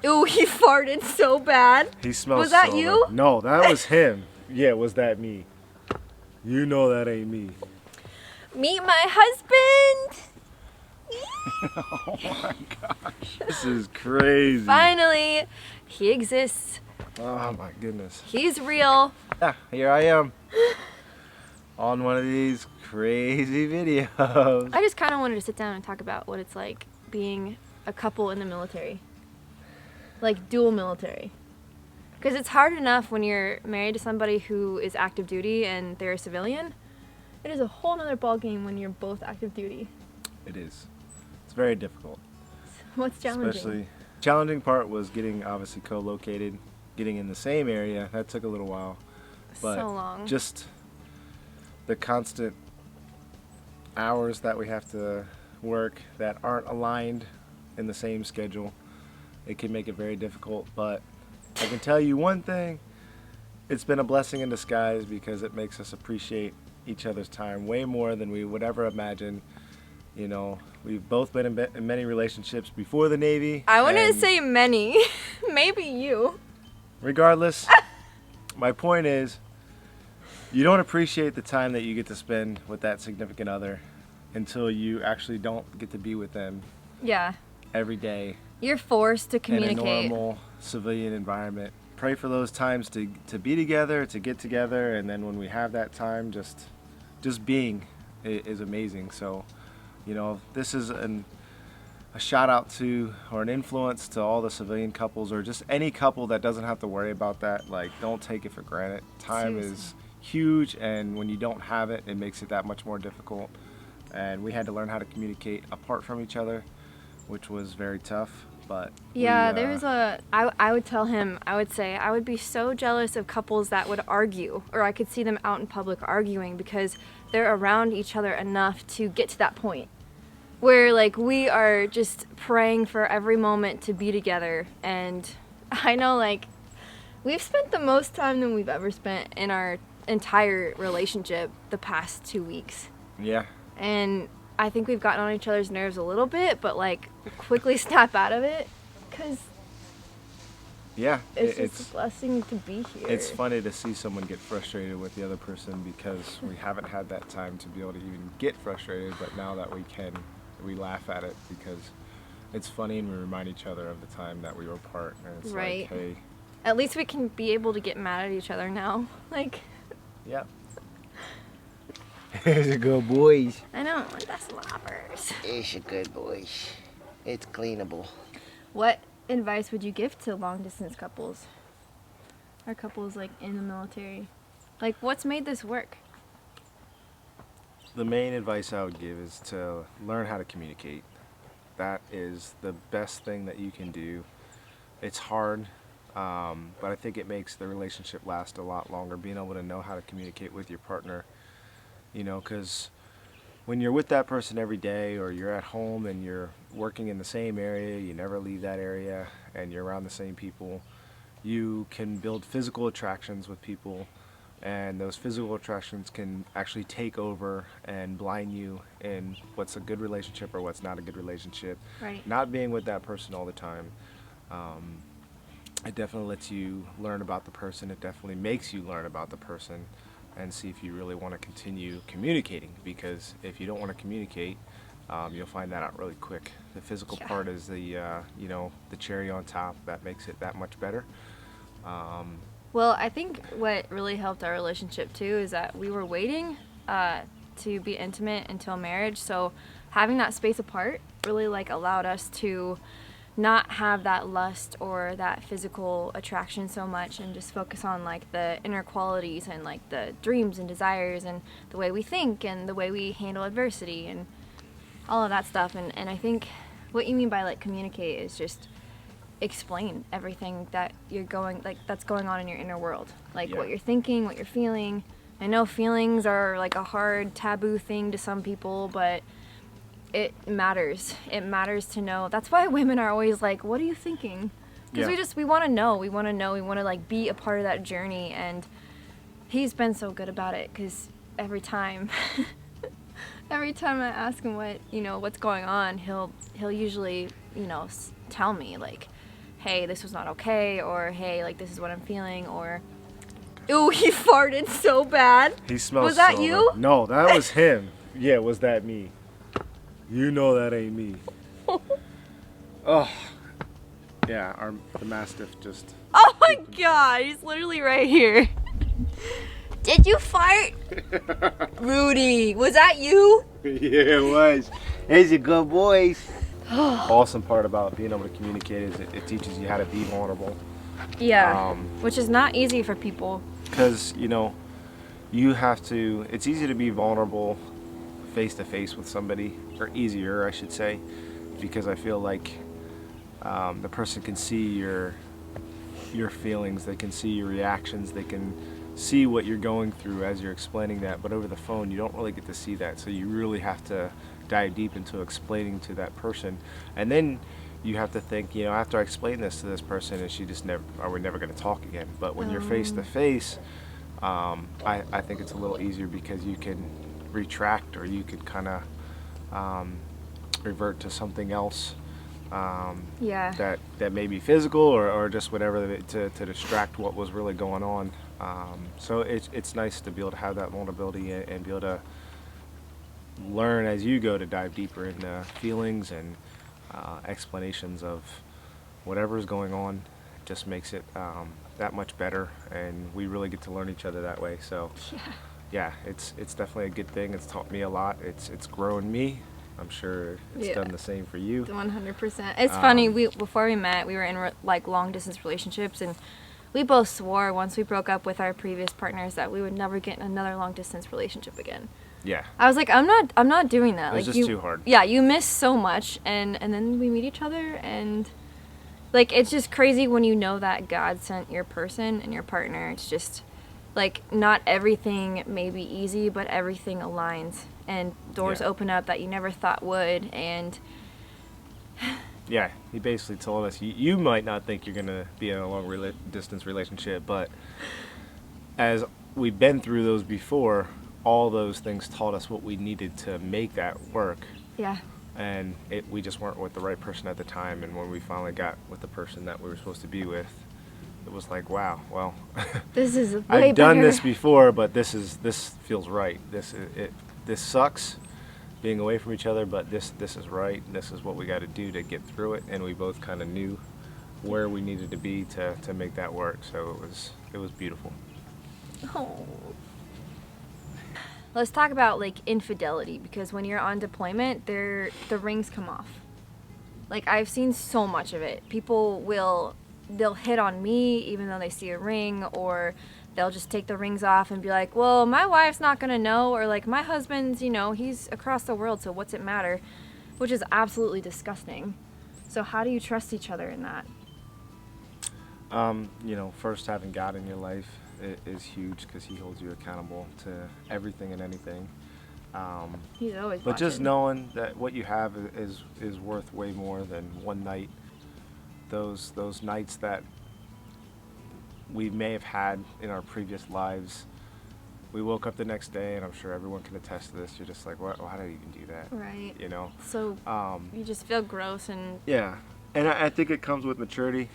Ooh, he farted so bad. He smells. Was that so you? bad. No, that was him. Yeah, was that me? You know that ain't me. Meet my husband. Oh my gosh. This is crazy. Finally, he exists. Oh my goodness. He's real. Yeah, here I am. On one of these crazy videos. I just kind of wanted to sit down and talk about what it's like being a couple in the military. Like dual military. Because it's hard enough when you're married to somebody who is active duty and they're a civilian. It is a whole nother ballgame when you're both active duty. It is. It's very difficult. What's challenging? Especially, challenging part was getting obviously co-located, getting in the same area. That took a little while. But so long. just the constant hours that we have to work that aren't aligned in the same schedule, it can make it very difficult. But I can tell you one thing, it's been a blessing in disguise because it makes us appreciate each other's time way more than we would ever imagine. You know, we've both been in many relationships before the Navy. I wouldn't say many. Maybe you. Regardless, my point is, you don't appreciate the time that you get to spend with that significant other until you actually don't get to be with them Yeah. every day You're forced to communicate. in a normal civilian environment. Pray for those times to be together, to get together, and then when we have that time, just being is amazing. So, you know, this is a shout out to, or an influence to all the civilian couples, or just any couple that doesn't have to worry about that. Like, don't take it for granted. Time Seriously. is huge, and when you don't have it, it makes it that much more difficult. And we had to learn how to communicate apart from each other, which was very tough. But Yeah, I would tell him, I would say, I would be so jealous of couples that would argue, or I could see them out in public arguing because they're around each other enough to get to that point where, like, we are just praying for every moment to be together. And I know, like, we've spent the most time than we've ever spent in our entire relationship the past 2 weeks. Yeah. And I think we've gotten on each other's nerves a little bit, but, like, quickly snap out of it because Yeah, it's just a blessing to be here. it's funny to see someone get frustrated with the other person because we haven't had that time to be able to even get frustrated, but now that we can, we laugh at it because it's funny and we remind each other of the time that we were apart. And it's Right. like, hey, At least we can be able to get mad at each other now. Like, yeah. It's a good boys. I don't want the sloppers. It's a good boy. It's cleanable. What advice would you give to long distance couples? Or couples, like, in the military? Like, what's made this work? The main advice I would give is to learn how to communicate. That is the best thing that you can do. It's hard, but I think it makes the relationship last a lot longer, being able to know how to communicate with your partner. You know, because when you're with that person every day, or you're at home and you're working in the same area, you never leave that area, and you're around the same people, you can build physical attractions with people, and those physical attractions can actually take over and blind you in what's a good relationship or what's not a good relationship. Right. Not being with that person all the time, it definitely lets you learn about the person. It definitely makes you learn about the person and see if you really want to continue communicating, because if you don't want to communicate, you'll find that out really quick. The physical Yeah. part is the you know, the cherry on top that makes it that much better. Well, I think what really helped our relationship too is that we were waiting to be intimate until marriage. So having that space apart really, like, allowed us to not have that lust or that physical attraction so much, and just focus on, like, the inner qualities and, like, the dreams and desires and the way we think and the way we handle adversity and all of that stuff. And I think what you mean by, like, communicate is just explain everything that that's going on in your inner world, like, Yeah. what you're thinking, what you're feeling. I know feelings are, like, a hard taboo thing to some people, but it matters. It matters to know. That's why women are always like, what are you thinking? Because Yeah. we want to know. We want to, like, be a part of that journey. And he's been so good about it, because every time I ask him what's going on, he'll usually, tell me, like, hey, this was not okay, or hey, like this is what I'm feeling, or ooh, he farted so bad. He smells. Was that so you? bad. No, that was him. Yeah, was that me? You know that ain't me. Oh, yeah. The Mastiff just. Oh my god, he's literally right here. Did you fart? Rudy, was that you? Yeah, it was. He's a good boy. Awesome part about being able to communicate is it teaches you how to be vulnerable. Yeah, which is not easy for people. Because, you have to, it's easy to be vulnerable face to face with somebody, or easier, I should say, because I feel like the person can see your feelings, they can see your reactions, they can see what you're going through as you're explaining that. But over the phone, you don't really get to see that, so you really have to dive deep into explaining to that person. And then you have to think, after I explain this to this person, and she just never, are we never going to talk again? But when you're face to face, I think it's a little easier because you can retract, or you could kind of revert to something else Yeah. that may be physical, or just whatever to distract what was really going on. So it's nice to be able to have that vulnerability and be able to learn as you go to dive deeper into feelings and explanations of whatever's going on. It just makes it that much better, and we really get to learn each other that way. So yeah, it's definitely a good thing. It's taught me a lot. It's grown me. I'm sure it's done the same for you. 100%. It's funny. Before we met, we were in like long distance relationships, and we both swore once we broke up with our previous partners that we would never get in another long distance relationship again. Yeah. I was like, I'm not doing that. It was like just too hard. Yeah, you miss so much, and then we meet each other, and like it's just crazy when you know that God sent your person and your partner. It's just like not everything may be easy, but everything aligns and doors open up that you never thought would. And yeah, he basically told us, you might not think you're gonna be in a long distance relationship, but as we've been through those before, all those things taught us what we needed to make that work. yeah. And we just weren't with the right person at the time, and when we finally got with the person that we were supposed to be with, it was like, wow, well, This is way I've done better. this before, but this feels right. This sucks being away from each other, but this is right. This is what we got to do to get through it, and we both kind of knew where we needed to be to make that work. So it was beautiful. Oh. Let's talk about like infidelity, because when you're on deployment, the rings come off. Like I've seen so much of it. They'll hit on me even though they see a ring, or they'll just take the rings off and be like, well, my wife's not gonna know, or like my husband's, he's across the world, so what's it matter? Which is absolutely disgusting. So how do you trust each other in that? First, having God in your life is huge, because he holds you accountable to everything and anything. He's always But just watching. knowing that what you have is worth way more than one night. Those nights that we may have had in our previous lives, we woke up the next day, and I'm sure everyone can attest to this. You're just like, what? Why did I even do that? Right. You know. So you just feel gross and Yeah, and I think it comes with maturity.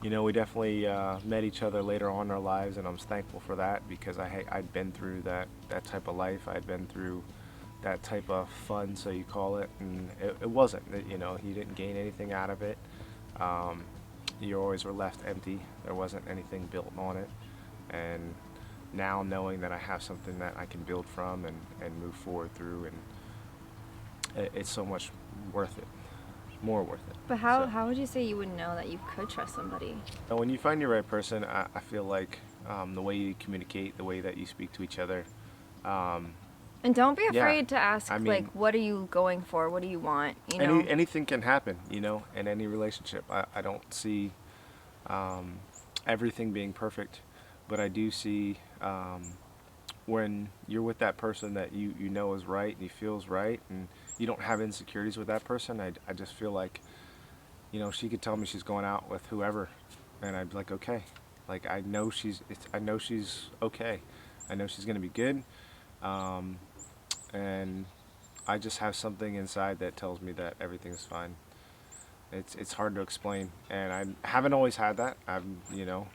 We definitely met each other later on in our lives, and I'm thankful for that, because I'd been through that type of life. I'd been through that type of fun, so you call it, and it wasn't. You didn't gain anything out of it. You always were left empty. There wasn't anything built on it. And now knowing that I have something that I can build from and move forward through, and it's so much worth it. More worth it. But how would you say you would know that you could trust somebody? And when you find your right person, I feel like the way you communicate, the way that you speak to each other. And don't be afraid to ask, I mean, like, what are you going for? What do you want? Anything can happen, in any relationship. I don't see everything being perfect, but I do see when you're with that person that you know is right and you feel is right, and you don't have insecurities with that person. I just feel like, she could tell me she's going out with whoever, and I'd be like, okay. Like, I know she's okay. I know she's going to be good. And I just have something inside that tells me that everything's fine. It's hard to explain, and I haven't always had that. You know,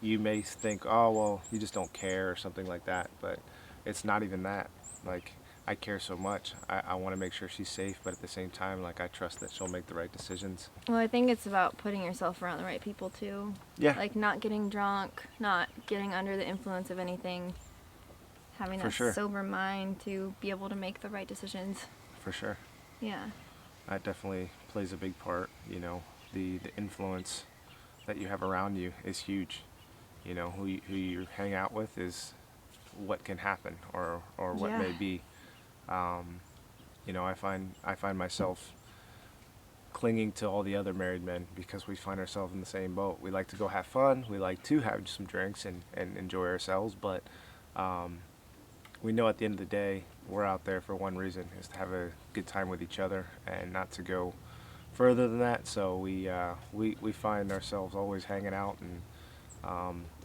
you may think, oh well, you just don't care or something like that, but it's not even that. Like, I care so much. I want to make sure she's safe, but at the same time, like, I trust that she'll make the right decisions. Well, I think it's about putting yourself around the right people too. Yeah. Like not getting drunk, not getting under the influence of anything, having For that sure. sober mind to be able to make the right decisions. For sure. Yeah. That definitely plays a big part. You know, the influence that you have around you is huge. You know, who you hang out with is what can happen or what Yeah. may be. You know, I find myself clinging to all the other married men because we find ourselves in the same boat. We like to go have fun. We like to have some drinks and enjoy ourselves, but we know at the end of the day we're out there for one reason, is to have a good time with each other and not to go further than that. So we find ourselves always hanging out and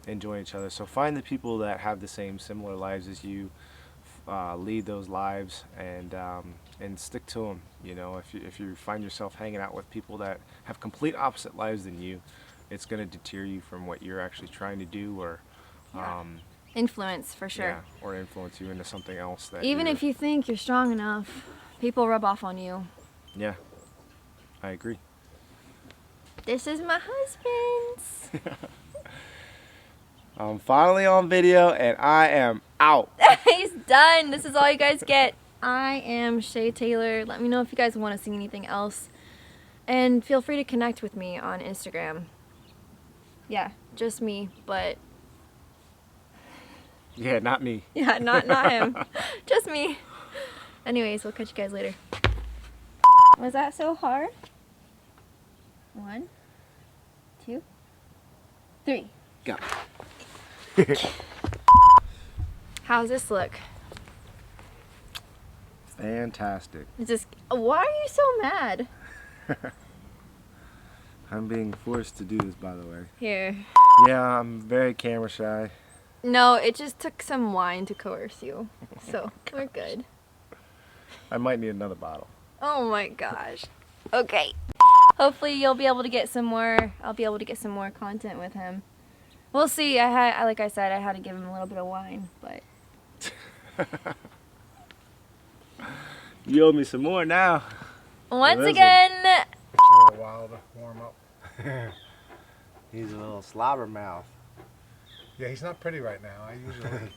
enjoying each other. So find the people that have the same similar lives as you, lead those lives, and stick to them. You know, if you find yourself hanging out with people that have complete opposite lives than you, it's going to deter you from what you're actually trying to do, or Influence for sure. yeah, or influence you into something else that Even you're- if you think you're strong enough, people rub off on you. Yeah, I agree. This is my husband's. I'm finally on video and I am out. He's done. This is all you guys get. I am Shae Taylor. Let me know if you guys want to see anything else. And feel free to connect with me on Instagram. Yeah, just me, but Yeah, not me. yeah, not him. Just me. Anyways, we'll catch you guys later. Was that so hard? 1, 2, 3. Go. How's this look? Fantastic. It's just, why are you so mad? I'm being forced to do this, by the way. Here. Yeah, I'm very camera shy. No, it just took some wine to coerce you. So, we're good. I might need another bottle. Oh my gosh. Okay. Hopefully you'll be able to get some more, I'll be able to get some more content with him. We'll see. Like I said, I had to give him a little bit of wine, but You owe me some more now. once Listen. again, It's a little while to warm up. He's a little slobber mouth. Yeah, he's not pretty right now. I usually